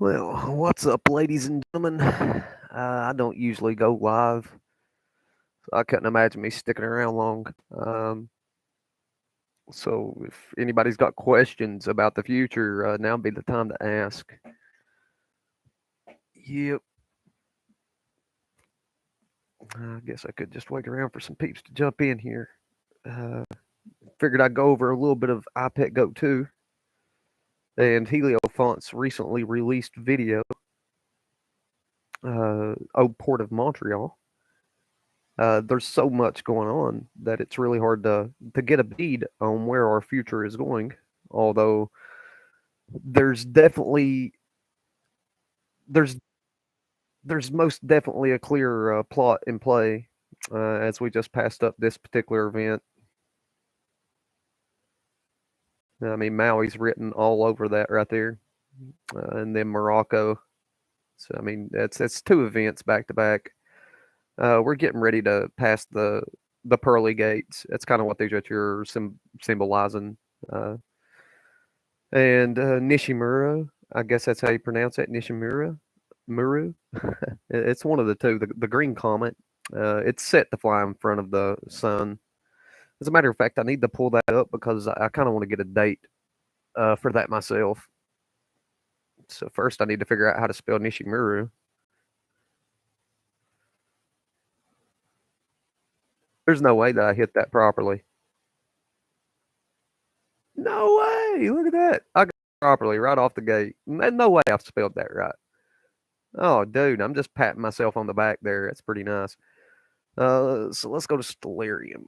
Well, what's up, ladies and gentlemen? I don't usually go live, so I couldn't imagine me sticking around long. So, if anybody's got questions about the future, now would be the time to ask. Yep. I guess I could just wait around for some peeps to jump in here. Uh, Figured I'd go over a little bit of iPet Go 2 and Heliofant's recently released video, Old Port of Montreal. There's so much going on that it's really hard to get a bead on where our future is going. Although there's definitely there's there's most definitely a clear plot in play as we just passed up this particular event. I mean, Maui's written all over that right there, and then Morocco. So I mean, it's two events back to back. We're getting ready to pass the pearly gates. That's kind of what these are symbolizing. Uh, and Nishimura, I guess that's how you pronounce it, Nishimura, Muru. It's one of the two. The green comet. It's set to fly in front of the sun. As a matter of fact, I need to pull that up because I kind of want to get a date for that myself. So first, I need to figure out how to spell Nishimuru. There's no way that I hit that properly. No way! Look at that. I got it properly right off the gate. No way I've spelled that right. Oh, dude, I'm just patting myself on the back there. That's pretty nice. So let's go to Stellarium.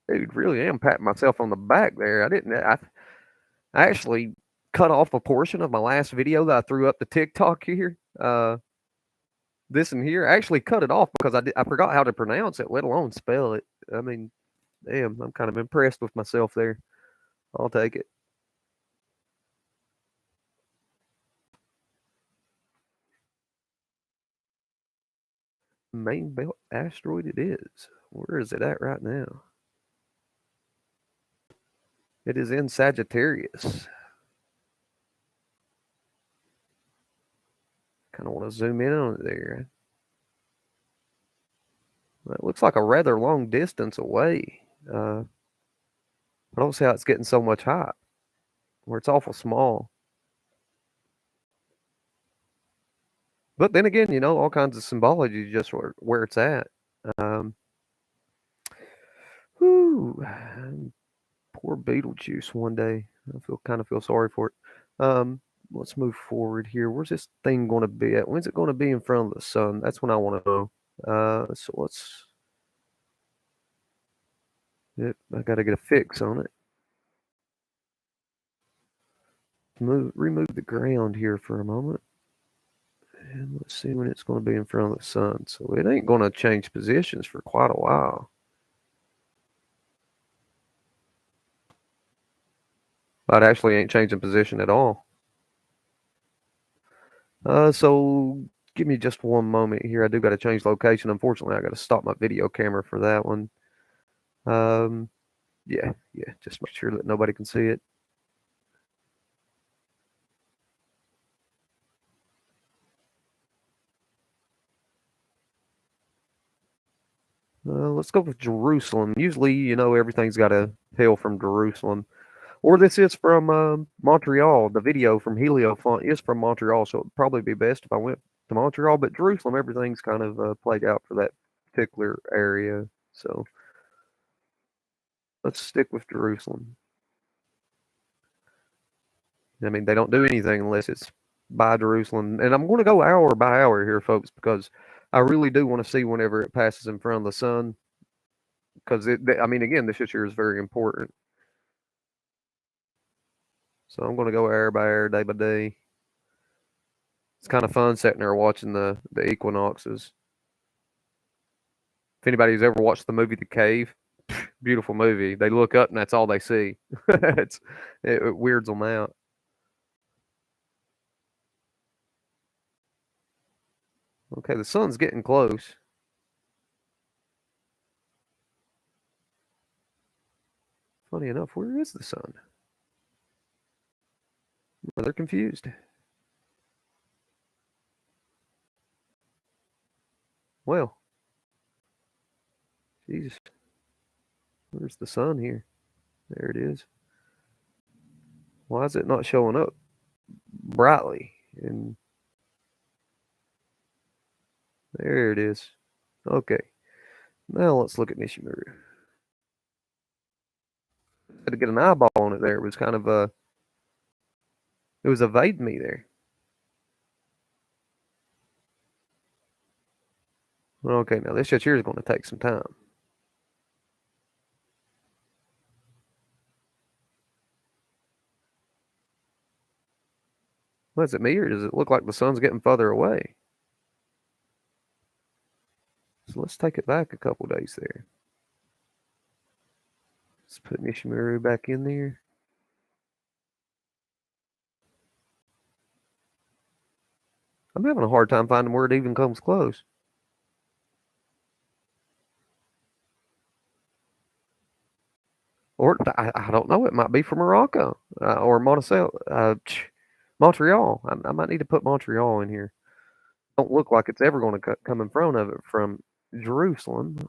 Dude, really am patting myself on the back there. I actually cut off a portion of my last video that I threw up to TikTok here. This and here. I actually cut it off because I forgot how to pronounce it, let alone spell it. I mean, damn, I'm kind of impressed with myself there. I'll take it. Main belt asteroid it is. Where is it at right now? It is in Sagittarius. Kind of want to zoom in on it there. It looks like a rather long distance away. I don't see how it's getting so much hype, where it's awful small. But then again, all kinds of symbology just where it's at. Um, whew, poor Beetlejuice one day. I kind of feel sorry for it. Let's move forward here. Where's this thing going to be at? When's it going to be in front of the sun? That's when I want to know. So let's. Yep, I got to get a fix on it. Remove the ground here for a moment. And let's see when it's going to be in front of the sun. So it ain't going to change positions for quite a while. But it actually ain't changing position at all. So give me just one moment here. I do got to change location. Unfortunately, I got to stop my video camera for that one. Um, yeah, just make sure that nobody can see it. Let's go with Jerusalem. Usually, everything's got to hail from Jerusalem. Or this is from Montreal. The video from Heliofant is from Montreal, so it'd probably be best if I went to Montreal. But Jerusalem, everything's kind of played out for that particular area. So let's stick with Jerusalem. I mean, they don't do anything unless it's by Jerusalem. And I'm going to go hour by hour here, folks, because I really do want to see whenever it passes in front of the sun. Because, I mean, again, this issue is very important. So I'm going to go hour by hour, day by day. It's kind of fun sitting there watching the equinoxes. If anybody's ever watched the movie The Cave, beautiful movie. They look up and that's all they see. It weirds them out. Okay, the sun's getting close. Funny enough, where is the sun? or they're confused. Well, Jesus, where's the sun here? There it is. Why is it not showing up brightly? And there it is. Okay, now let's look at Nishimuru. Had to get an eyeball on it there. It was kind of it was evading me there. Okay, now this shit here is going to take some time. Well, is it me, or does it look like the sun's getting further away? So let's take it back a couple days there. Let's put Nishimuru back in there. I'm having a hard time finding where it even comes close. Or I don't know. It might be from Morocco or Montreal. I might need to put Montreal in here. Don't look like it's ever going to come in front of it from Jerusalem.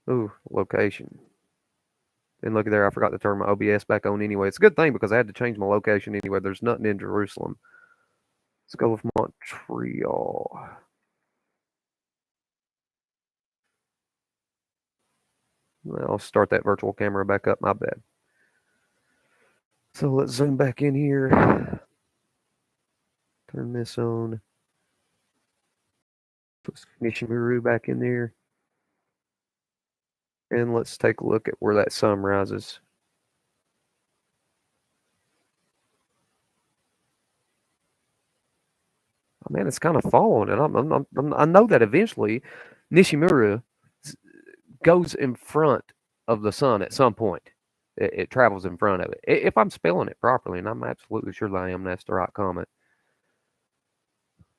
Ooh, location. And look there, I forgot to turn my OBS back on anyway. It's a good thing because I had to change my location anyway. There's nothing in Jerusalem. Let's go with Montreal. I'll start that virtual camera back up. My bad. So let's zoom back in here. Turn this on. Put Nishimuru back in there. And let's take a look at where that sun rises. Oh, man, it's kind of following it. I know that eventually Nishimuru goes in front of the sun at some point. It travels in front of it. If I'm spelling it properly, and I'm absolutely sure that I am, that's the right comment.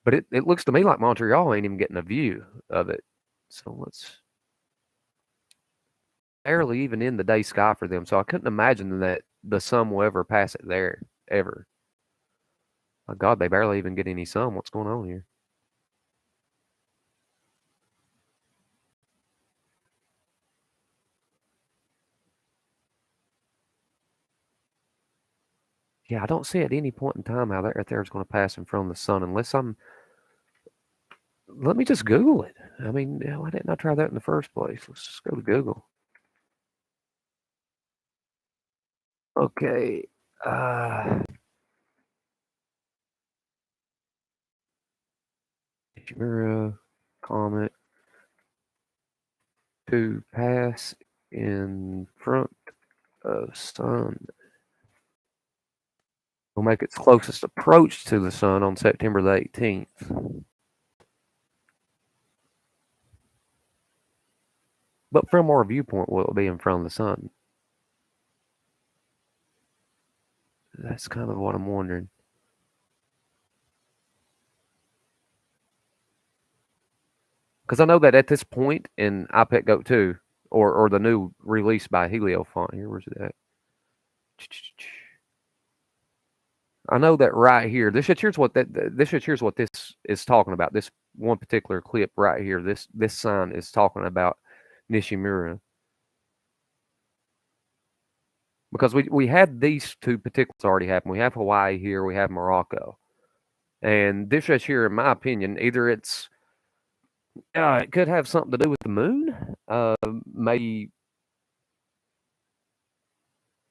But it looks to me like Montreal ain't even getting a view of it. So let's barely even in the day sky for them. So I couldn't imagine that the sun will ever pass it there, ever. My God, they barely even get any sun. What's going on here? Yeah, I don't see at any point in time how that right there is going to pass in front of the sun unless I'm. Let me just Google it. I mean, why didn't I try that in the first place? Let's just go to Google. Okay. Shimura comet to pass in front of sun. Will make its closest approach to the sun on September the 18th. But from our viewpoint, will it be in front of the sun? That's kind of what I'm wondering. Because I know that at this point in iPet Goat 2, or the new release by Heliofant, here, where's it at? I know that right here. This here's what this is talking about. This one particular clip right here. This sign is talking about Nishimura. Because we had these two particulars already happen. We have Hawaii here. We have Morocco. And this right here, in my opinion, either it could have something to do with the moon.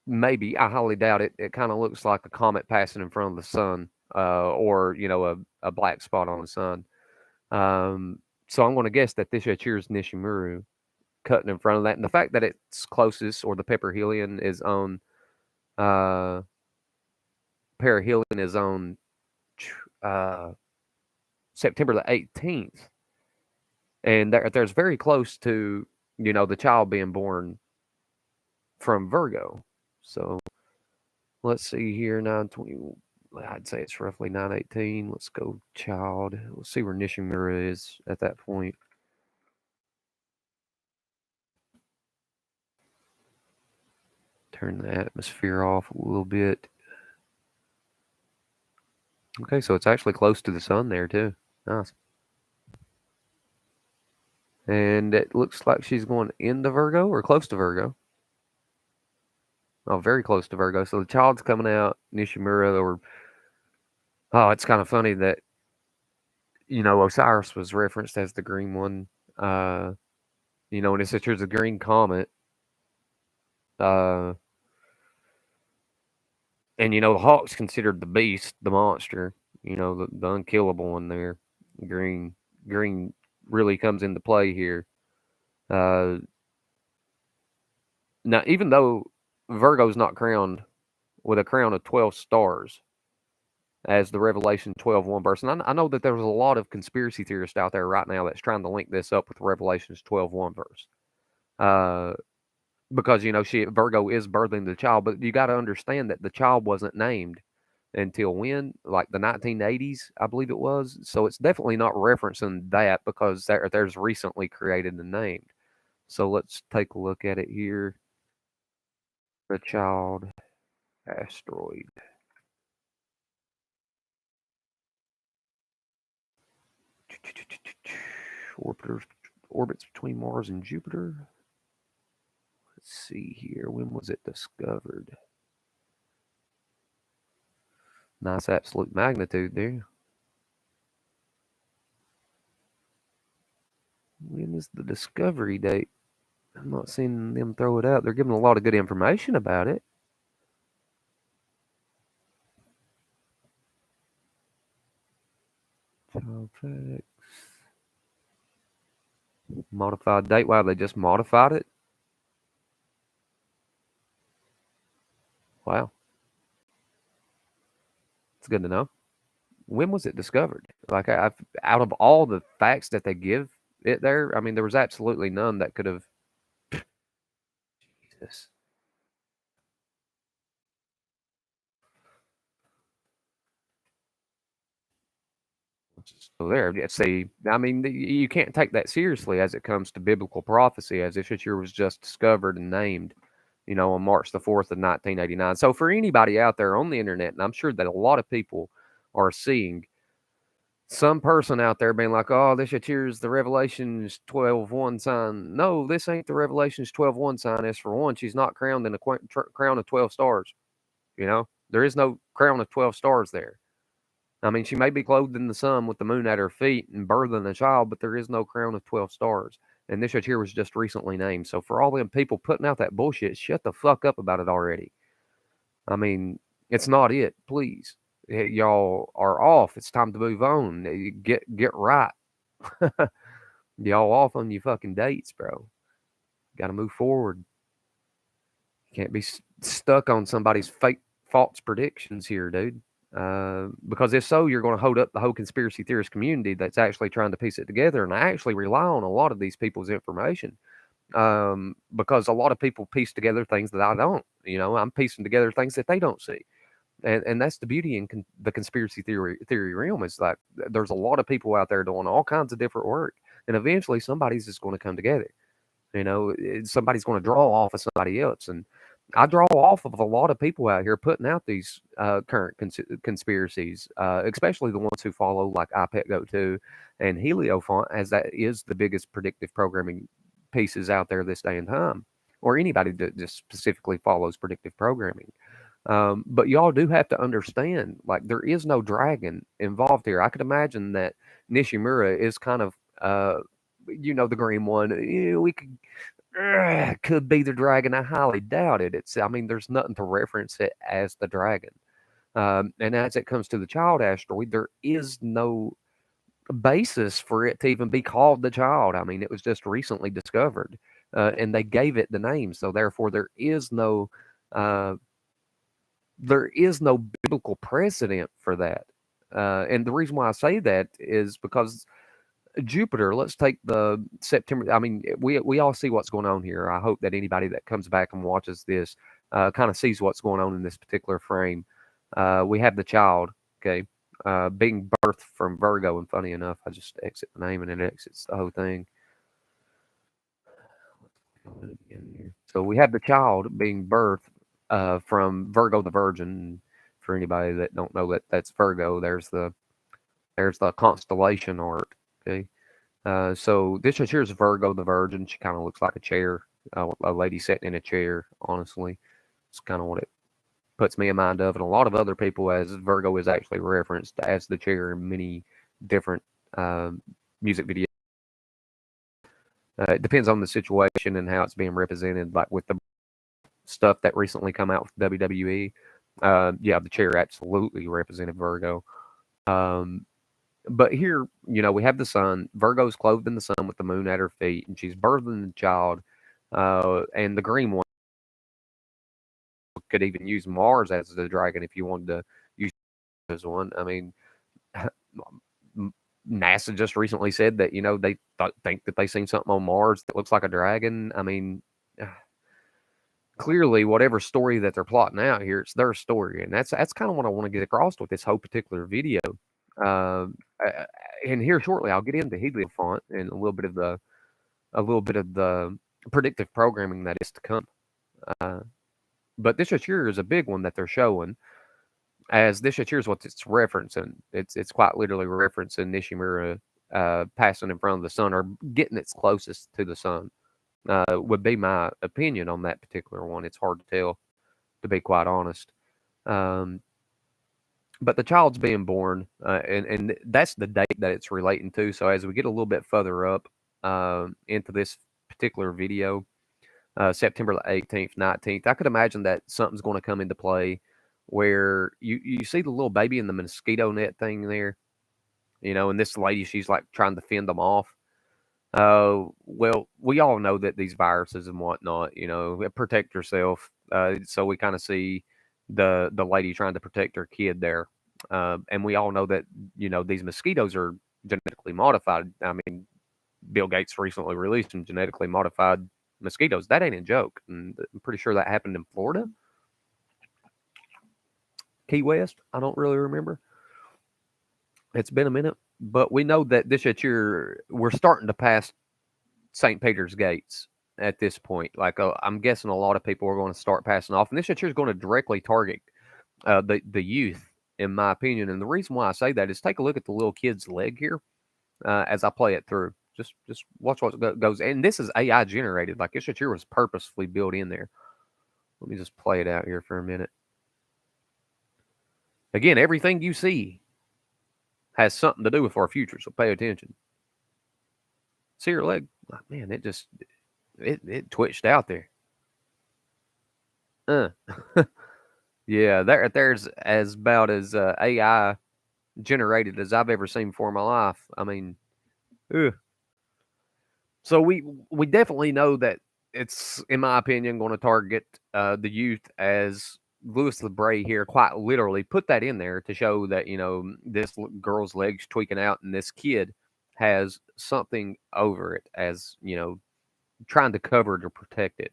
Maybe I highly doubt it. It kind of looks like a comet passing in front of the sun, or a black spot on the sun. So I'm going to guess that this right here is Nishimuru cutting in front of that, and the fact that it's closest, or the perihelion is on September the 18th, and there's very close to the child being born from Virgo. So let's see here, 920. I'd say it's roughly 918. Let's go child. Let's see where Nishimura is at that point. Turn the atmosphere off a little bit. Okay, so it's actually close to the sun there too. Nice. And it looks like she's going into Virgo or close to Virgo. Oh, very close to Virgo. So the child's coming out, Nishimura, or oh, it's kind of funny that Osiris was referenced as the green one. And it says here's a green comet. Uh, and the hawk's considered the beast, the monster. The unkillable one there. Green, green really comes into play here. Uh, Now, even though Virgo's not crowned with a crown of 12 stars as the Revelation 12:1 verse, and I know that there's a lot of conspiracy theorists out there right now that's trying to link this up with Revelation's 12:1 verse. Uh, because, Virgo is birthing the child, but you got to understand that the child wasn't named until when? Like the 1980s, I believe it was. So it's definitely not referencing that because there's recently created and named. So let's take a look at it here. The child asteroid. Orbiters, orbits between Mars and Jupiter. Let's see here. When was it discovered? Nice absolute magnitude there. When is the discovery date? I'm not seeing them throw it out. They're giving a lot of good information about it. Child facts. Modified date. Wow, they just modified it? Wow. It's good to know. When was it discovered? Like, out of all the facts that they give it there, I mean, there was absolutely none that could have. Jesus. So there, yeah, see, I mean, you can't take that seriously as it comes to biblical prophecy, as if it was just discovered and named, on March the 4th of 1989. So for anybody out there on the internet, and I'm sure that a lot of people are seeing some person out there being like, oh, this here's the Revelations 12:1 sign. No, this ain't the Revelations 12:1 sign. As for one, she's not crowned in a crown of 12 stars. There is no crown of 12 stars there. I mean, she may be clothed in the sun with the moon at her feet and birthing a child, but there is no crown of 12 stars. And this right here was just recently named. So for all them people putting out that bullshit, shut the fuck up about it already. I mean, it's not it. Please. Y'all are off. It's time to move on. Get right. Y'all off on your fucking dates, bro. Got to move forward. Can't be stuck on somebody's fake false predictions here, dude. Because if so, you're going to hold up the whole conspiracy theorist community that's actually trying to piece it together. And I actually rely on a lot of these people's information because a lot of people piece together things that I don't. I'm piecing together things that they don't see. And that's the beauty in the conspiracy theory realm is like there's a lot of people out there doing all kinds of different work. And eventually somebody's just going to come together. Somebody's going to draw off of somebody else. And I draw off of a lot of people out here putting out these current conspiracies, especially the ones who follow like iPetGo2 and Heliofant, as that is the biggest predictive programming pieces out there this day and time, or anybody that just specifically follows predictive programming. But y'all do have to understand, like, there is no dragon involved here. I could imagine that Nishimura is kind of, the green one. We could be the dragon. I highly doubt it. I mean, there's nothing to reference it as the dragon. And as it comes to the child asteroid, there is no basis for it to even be called the child. I mean, it was just recently discovered, and they gave it the name. So therefore, uh, there is no biblical precedent for that. And the reason why I say that is because Jupiter, let's take the September. I mean, we all see what's going on here. I hope that anybody that comes back and watches this kind of sees what's going on in this particular frame. We have the child, okay, being birthed from Virgo. And funny enough, I just exit the name and it exits the whole thing. So we have the child being birthed from Virgo the Virgin. For anybody that don't know that that's Virgo, there's the constellation art. Okay, so this right here is Virgo the Virgin. She kind of looks like a chair, a lady sitting in a chair. Honestly, it's kind of what it puts me in mind of, and a lot of other people, as Virgo is actually referenced as the chair in many different music videos. It depends on the situation and how it's being represented. Like with the stuff that recently come out with WWE, yeah, the chair absolutely represented Virgo. Um, but here, we have the sun. Virgo's clothed in the sun with the moon at her feet, and she's birthing the child. And the green one could even use Mars as the dragon if you wanted to use as one. I mean, NASA just recently said that they think that they seen something on Mars that looks like a dragon. I mean, clearly, whatever story that they're plotting out here, it's their story, and that's kind of what I want to get across with this whole particular video. Um, uh, and here shortly, I'll get into Heliofant and a little bit of the predictive programming that is to come. Uh, but this right here is a big one that they're showing, as this right here is what it's referencing. It's quite literally referencing Nishimura passing in front of the sun or getting its closest to the sun. Would be my opinion on that particular one. It's hard to tell, to be quite honest. Um, but the child's being born, and that's the date that it's relating to. So as we get a little bit further up into this particular video, September the 18th, 19th, I could imagine that something's going to come into play where you see the little baby in the mosquito net thing there, and this lady, she's like trying to fend them off. Well, we all know that these viruses and whatnot, protect yourself. So we kind of see the lady trying to protect her kid there, and we all know that these mosquitoes are genetically modified. I mean, Bill Gates recently released some genetically modified mosquitoes. That ain't a joke, and I'm pretty sure that happened in Florida, Key West. I don't really remember. It's been a minute, but we know that this year we're starting to pass St. Peter's gates at this point. Like I'm guessing a lot of people are going to start passing off, and this year is going to directly target the youth, in my opinion. And the reason why I say that is take a look at the little kid's leg here as I play it through. Just watch what goes. And this is AI generated. Like this year was purposefully built in there. Let me just play it out here for a minute. Again, everything you see has something to do with our future, so pay attention. See her leg? Oh, man, it twitched out there. Yeah, there's as about as AI generated as I've ever seen before in my life. I mean, ugh. So we definitely know that it's, in my opinion, going to target the youth, as Louis LeBray here quite literally put that in there to show that this girl's legs tweaking out and this kid has something over it, as trying to cover to protect it.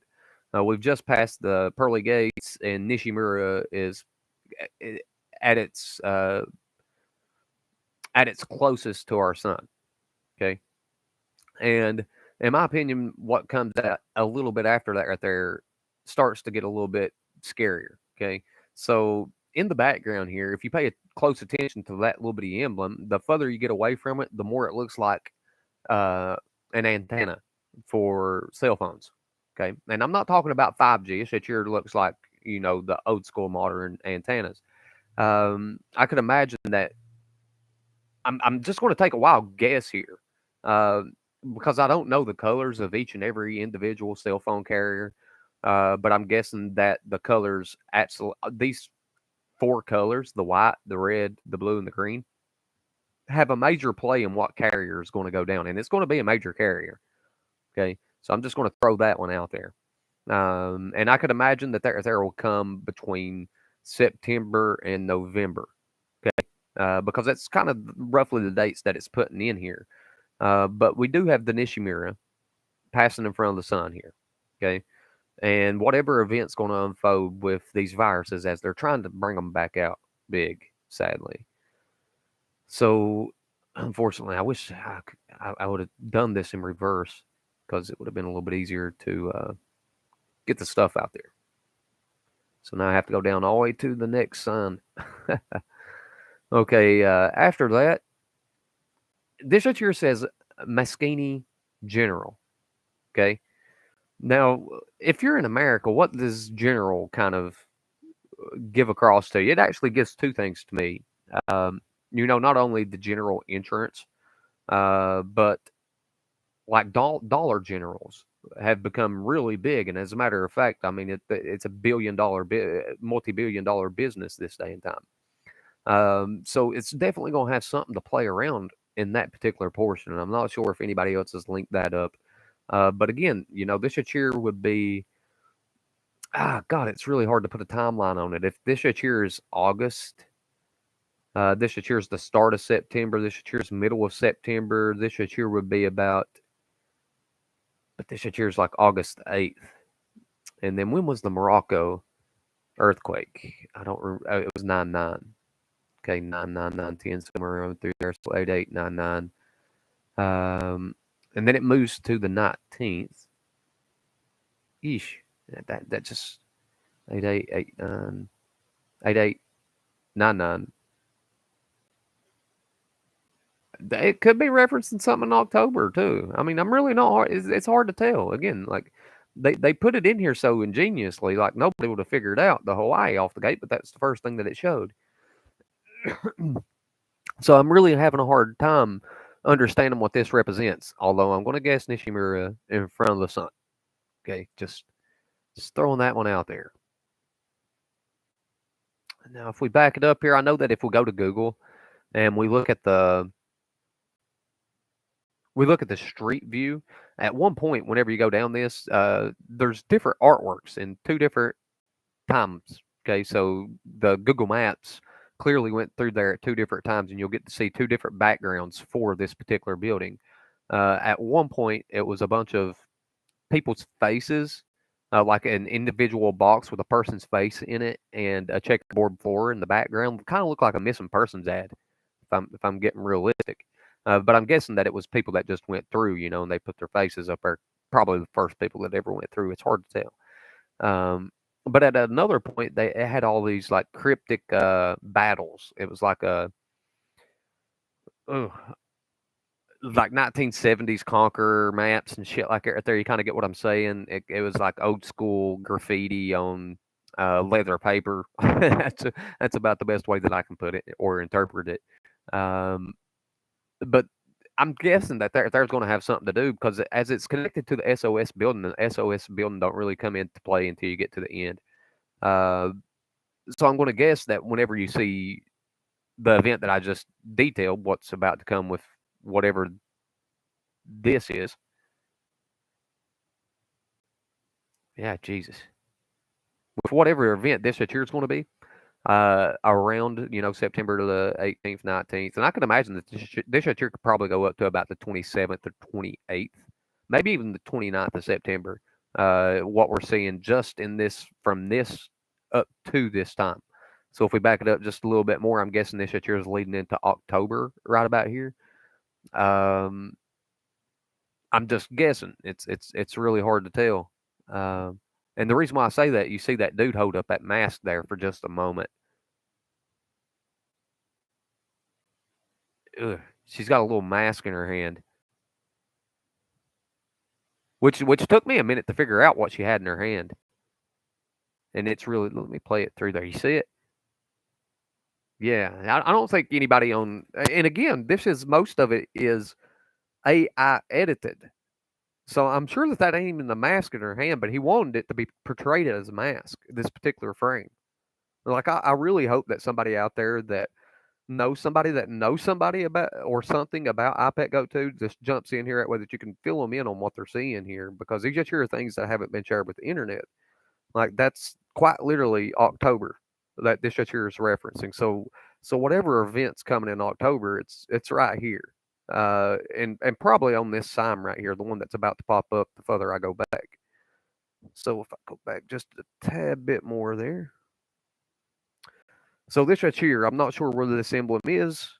We've just passed the pearly gates, and Nishimura is at its closest to our sun. Okay, and in my opinion, what comes out a little bit after that right there starts to get a little bit scarier. Okay, so in the background here, if you pay close attention to that little bitty emblem, the further you get away from it, the more it looks like an antenna for cell phones. Okay, and I'm not talking about 5G. It sure looks like the old school modern antennas. I could imagine that. I'm just going to take a wild guess here, uh, because I don't know the colors of each and every individual cell phone carrier. But I'm guessing that the colors, absolutely, these four colors, the white, the red, the blue, and the green, have a major play in what carrier is going to go down, and it's going to be a major carrier. Okay, so I'm just going to throw that one out there. And I could imagine that there will come between September and November. Okay, because that's kind of roughly the dates that it's putting in here. But we do have the Nishimura passing in front of the sun here. Okay, and whatever event's going to unfold with these viruses as they're trying to bring them back out big, sadly. So, unfortunately, I wish I would have done this in reverse, because it would have been a little bit easier to get the stuff out there. So now I have to go down all the way to the next sign. Okay, after that, this right here says Mascini General. Okay. Now, if you're in America, what does general kind of give across to you? It actually gives two things to me. Um, not only the general insurance, but like dollar generals have become really big. And as a matter of fact, I mean, it's a multi-billion dollar business this day and time. So it's definitely going to have something to play around in that particular portion. And I'm not sure if anybody else has linked that up. But again, this year would be, God, it's really hard to put a timeline on it. If this year is August, this year is the start of September, this year is middle of September, this year would be about, but this year is like August 8th. And then when was the Morocco earthquake? I don't remember. It was 9/9. Okay, 9/9/9/10, somewhere around through there. So 8/8/9/9. And then it moves to the 19th. Yeesh. That just 8/8/8/9. 8/8/9/9. It could be referencing something in October too. I mean, I'm really not hard. It's hard to tell. Again, like they put it in here so ingeniously, like nobody would have figured out the Hawaii off the gate, but that's the first thing that it showed. So I'm really having a hard time understanding what this represents. Although I'm going to guess Nishimura in front of the sun. Okay, just throwing that one out there. Now, if we back it up here, I know that if we go to Google and we look at the street view, at one point, whenever you go down this, there's different artworks in two different times. Okay, so the Google Maps clearly went through there at two different times, and you'll get to see two different backgrounds for this particular building. At one point, it was a bunch of people's faces, like an individual box with a person's face in it, and a checkerboard floor in the background. Kind of looked like a missing persons ad, if I'm getting realistic. But I'm guessing that it was people that just went through, and they put their faces up there. Probably the first people that ever went through. It's hard to tell. But at another point, they had all these like cryptic battles. It was like like 1970s Conqueror maps and shit like that. Right there, you kind of get what I'm saying. It was like old school graffiti on leather paper. That's about the best way that I can put it or interpret it. Um, but I'm guessing that there's going to have something to do because as it's connected to the SOS building, the SOS building don't really come into play until you get to the end. So I'm going to guess that whenever you see the event that I just detailed, what's about to come with whatever this is. Yeah, Jesus. With whatever event this year is going to be, around September to the 18th, 19th, and I can imagine that this year could probably go up to about the 27th or 28th, maybe even the 29th of September. What we're seeing just in this from this up to this time. So if we back it up just a little bit more, I'm guessing this year is leading into October right about here. I'm just guessing. It's really hard to tell. And the reason why I say that, you see that dude hold up that mask there for just a moment. Ugh, she's got a little mask in her hand, which took me a minute to figure out what she had in her hand. And it's really, let me play it through there. You see it? Yeah, I don't think anybody on, and again, this is most of it is AI edited. So I'm sure that ain't even the mask in her hand, but he wanted it to be portrayed as a mask, this particular frame. Like, I really hope that somebody out there that knows somebody about or something about iPet Go 2 just jumps in here that way that you can fill them in on what they're seeing here because these just here are things that haven't been shared with the internet. Like that's quite literally October that this just here is referencing. So whatever event's coming in October, it's right here. And probably on this sign right here, the one that's about to pop up the further I go back. So if I go back just a tad bit more there. So this right here, I'm not sure where this emblem is,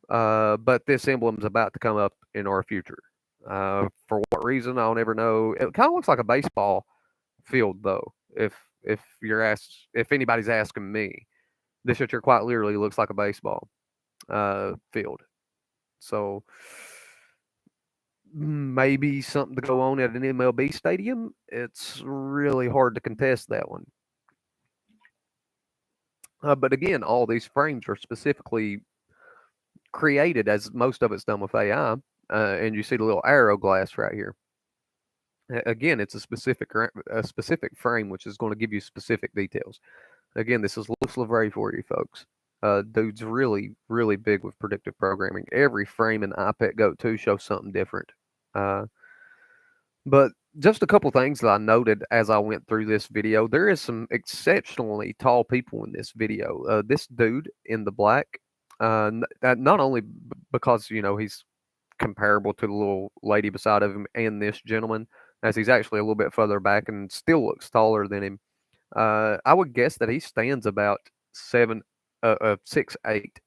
but this emblem is about to come up in our future. For what reason, I'll never know. It kind of looks like a baseball field, though, if if anybody's asking me, this picture quite literally looks like a baseball field. So maybe something to go on at an MLB stadium. It's really hard to contest that one. But again, all these frames are specifically created, as most of it's done with AI. And you see the little arrow glass right here. Again, it's a specific frame, which is going to give you specific details. Again, this is Louis LeVray for you folks. Dude's really, really big with predictive programming. Every frame in iPet Goat 2 shows something different. Uh, but just a couple things that I noted as I went through this video. There is some exceptionally tall people in this video. This dude in the black, not only because he's comparable to the little lady beside of him and this gentleman, as he's actually a little bit further back and still looks taller than him. I would guess that he stands about 6'8",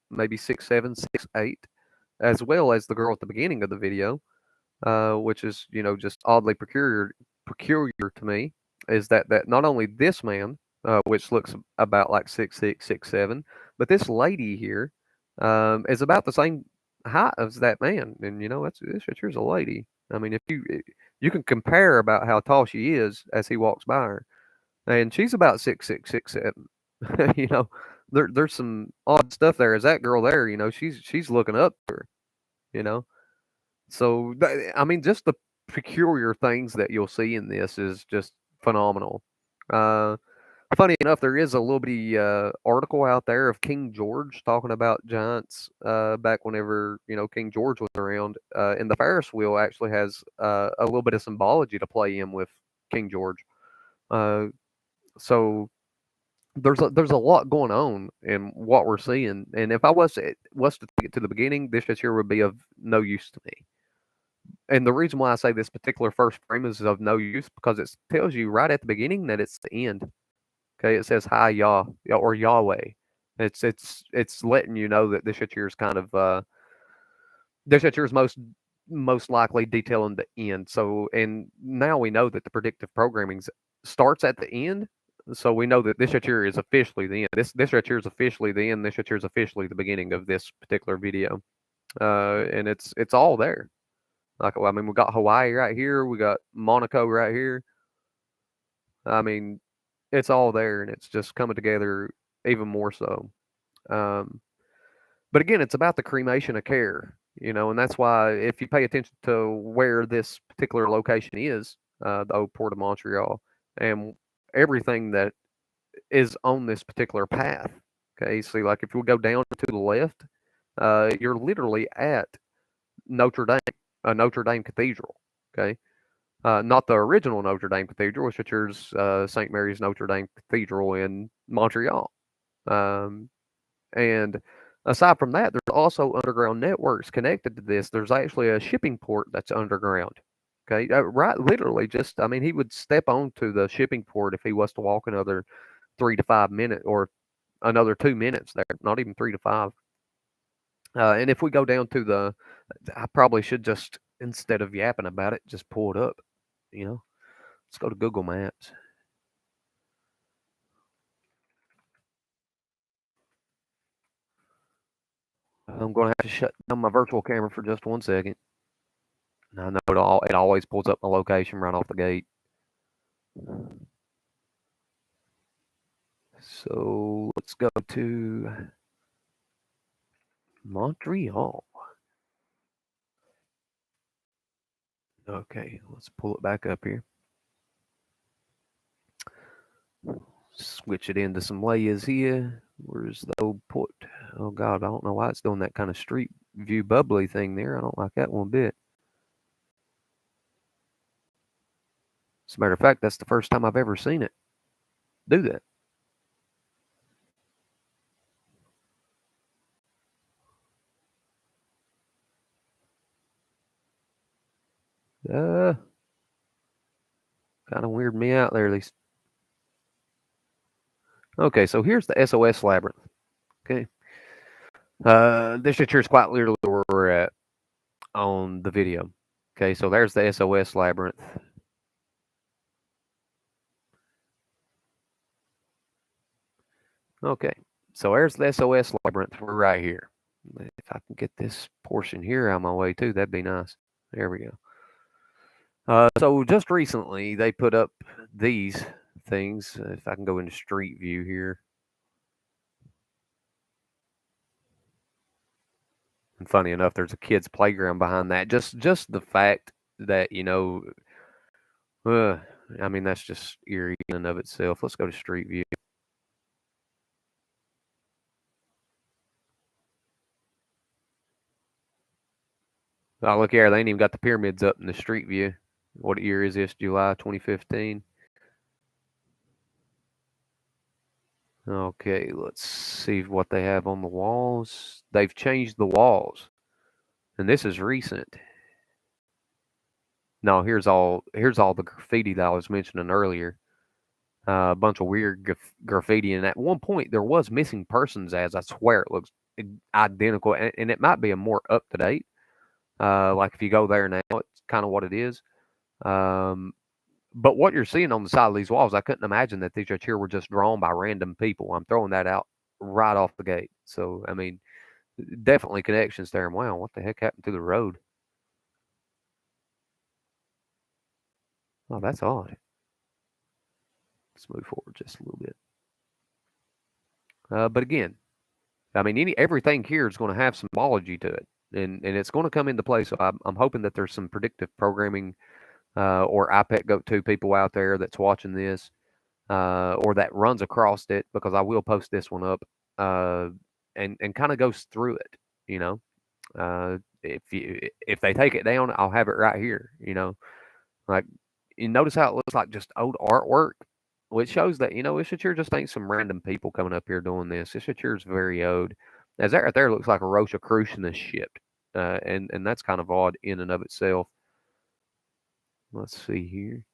maybe 6'7", 6'8", as well as the girl at the beginning of the video, which is just oddly peculiar to me, is that not only this man, which looks about like 6'6", 6'7", but this lady here is about the same height as that man, and here's a lady. I mean, if you can compare about how tall she is as he walks by her, and she's about 6'6", 6'7". There's some odd stuff there. As that girl there, she's looking up to her, you know. So I mean, just the peculiar things that you'll see in this is just phenomenal. Uh, Funny enough, there is a little bitty article out there of King George talking about giants back whenever King George was around, and the Ferris wheel actually has a little bit of symbology to play in with King George. So there's a lot going on in what we're seeing, and if I was to take it to the beginning, this just here would be of no use to me. And the reason why I say this particular first frame is of no use because it tells you right at the beginning that it's the end. Okay, it says hi Yah or Yahweh. It's letting you know that this shit here is kind of this shit here is most likely detailing the end. So and now we know that the predictive programming starts at the end. So we know that this shit here is officially the end. This shit here is officially the end. This shit here is officially the beginning of this particular video. And it's all there. Like I mean, we got Hawaii right here. We got Monaco right here. I mean, it's all there, and it's just coming together even more so. But again, it's about the cremation of care, and that's why if you pay attention to where this particular location is, the old Port of Montreal, and everything that is on this particular path. Okay, see, like if you go down to the left, you're literally at Notre Dame, Notre Dame Cathedral. Okay, not the original Notre Dame Cathedral, which is St. Mary's Notre Dame Cathedral in Montreal. And aside from that, there's also underground networks connected to this. There's actually a shipping port that's underground. Okay, right, literally, just I mean, he would step onto the shipping port if he was to walk another 3 to 5 minutes or another 2 minutes there, not even 3 to 5. And if we go down to I probably should just instead of yapping about it, just pull it up. Let's go to Google Maps. I'm going to have to shut down my virtual camera for just 1 second. I know it always pulls up my location right off the gate. So let's go to Montreal. Okay, let's pull it back up here. Switch it into some layers here. Where's the old port? Oh God, I don't know why it's doing that kind of street view bubbly thing there. I don't like that one bit. As a matter of fact, that's the first time I've ever seen it do that. Kind of weirded me out there, at least. Okay, so here's the SOS labyrinth. Okay. This picture is quite literally where we're at on the video. Okay, so there's the SOS labyrinth. Okay, so there's the SOS labyrinth. We're right here. If I can get this portion here out of my way too, that'd be nice. There we go. So just recently they put up these things. If I can go into Street View here, and funny enough, there's a kids' playground behind that. Just the fact that uh, I mean that's just eerie in and of itself. Let's go to Street View. Oh, look here, they ain't even got the pyramids up in the Street View. What year is this? July 2015. Okay, let's see what they have on the walls. They've changed the walls, and this is recent. No, here's all the graffiti that I was mentioning earlier. A bunch of weird graffiti, and at one point there was missing persons ads. I swear it looks identical, and it might be a more up to date. Like if you go there now, it's kind of what it is. Um, but what you're seeing on the side of these walls, I couldn't imagine that these right here were just drawn by random people. I'm throwing that out right off the gate. So I mean, definitely connections there. And wow, what the heck happened to the road? Oh, that's odd. Let's move forward just a little bit. But again, I mean, everything here is going to have symbology to it, and it's going to come into play. So I'm hoping that there's some predictive programming or IPEC Go 2 people out there that's watching this or that runs across it, because I will post this one up uh, and kind of goes through it. You know, if they take it down, I'll have it right here. Like, you notice how it looks like just old artwork. Well, it shows that this shit here just ain't some random people coming up here doing this. This shit here is very old. As that right there looks like a Rosicrucianist ship, and that's kind of odd in and of itself. Let's see here.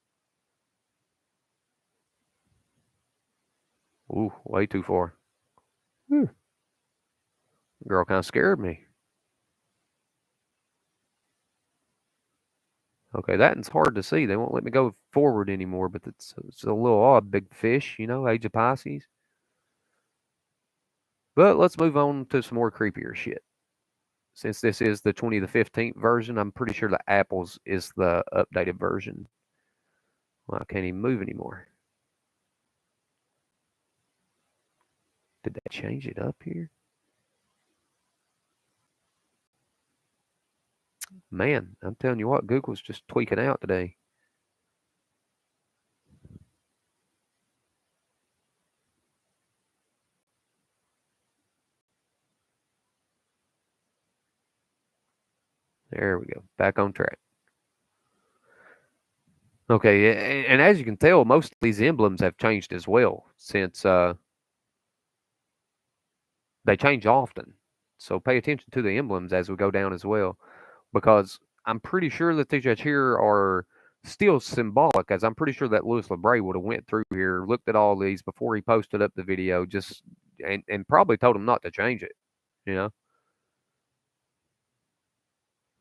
Ooh, way too far. Whew. Girl kind of scared me. Okay, that's hard to see. They won't let me go forward anymore, but it's a little odd. Big fish, Age of Pisces. But let's move on to some more creepier shit. Since this is the 2015 version, I'm pretty sure the Apple's is the updated version. Well, I can't even move anymore. Did they change it up here? Man, I'm telling you what, Google's just tweaking out today. There we go. Back on track. Okay, and as you can tell, most of these emblems have changed as well since they change often. So pay attention to the emblems as we go down as well, because I'm pretty sure that these right here are still symbolic, as I'm pretty sure that Louis LeBray would have went through here, looked at all these before he posted up the video, just and probably told him not to change it. You know,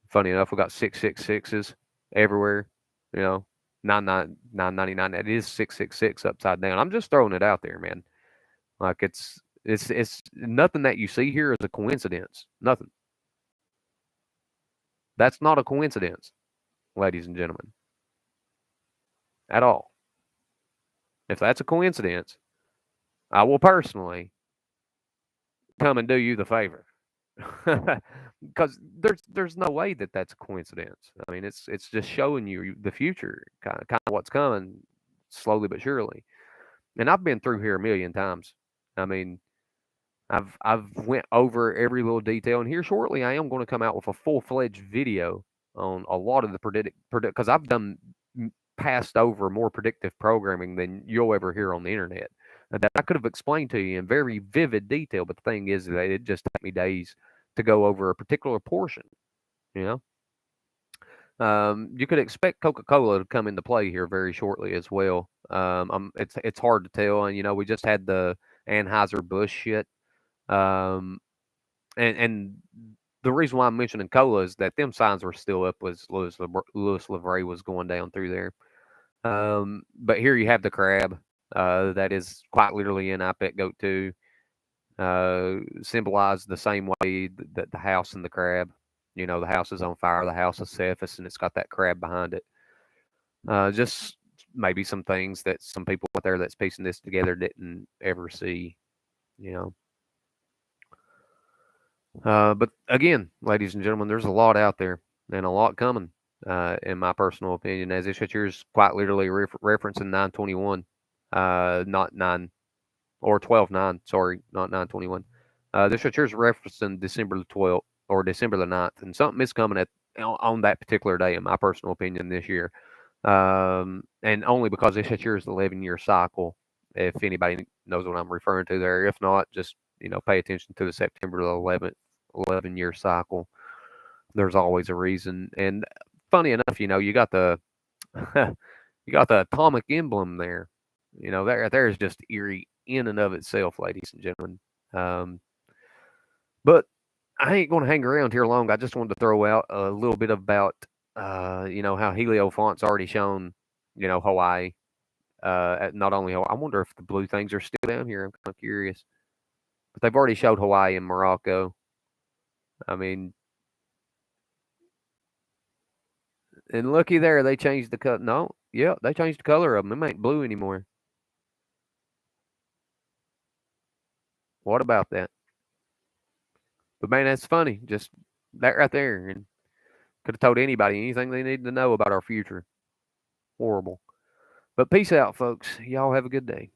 funny enough, we got 666s everywhere. You know, 999. That is 666 upside down. I'm just throwing it out there, man. Like it's nothing that you see here is a coincidence. Nothing. That's not a coincidence, ladies and gentlemen, at all. If that's a coincidence, I will personally come and do you the favor, because there's no way that that's a coincidence. I mean, it's just showing you the future, kind of what's coming, slowly but surely. And I've been through here a million times. I mean, I've went over every little detail, and here shortly I am going to come out with a full-fledged video on a lot of the predict because I've done passed over more predictive programming than you'll ever hear on the internet that I could have explained to you in very vivid detail. But the thing is that it just took me days to go over a particular portion. You you could expect Coca-Cola to come into play here very shortly as well. It's hard to tell, and we just had the Anheuser Busch shit. And the reason why I'm mentioning cola is that them signs were still up as Louis LeBray was going down through there. But here you have the crab. That is quite literally in IPEC Goat 2. symbolize the same way that the house and the crab. The house is on fire, the house is Cephas, and it's got that crab behind it. Just maybe some things that some people out there that's piecing this together didn't ever see, you know. But again, ladies and gentlemen, there's a lot out there and a lot coming, in my personal opinion, as this here is quite literally referencing 921, not 9 or 12/9, sorry, not 921. This here is referencing December the 12th or December the 9th, and something is coming on that particular day, in my personal opinion, this year. And only because this here is the 11-year cycle. If anybody knows what I'm referring to there, if not, just pay attention to the September the 11th 11-year cycle. There's always a reason, and funny enough, you got the you got the atomic emblem there. That right there is just eerie in and of itself, ladies and gentlemen. But I ain't going to hang around here long. I just wanted to throw out a little bit about, how Heliofant's already shown, Hawaii. Not only Hawaii, I wonder if the blue things are still down here. I'm kind of curious. But they've already showed Hawaii and Morocco. I mean, and looky there, they changed the color. No, yeah, they changed the color of them. Them ain't blue anymore. What about that? But man, that's funny. Just that right there, and could have told anybody anything they needed to know about our future. Horrible. But peace out, folks. Y'all have a good day.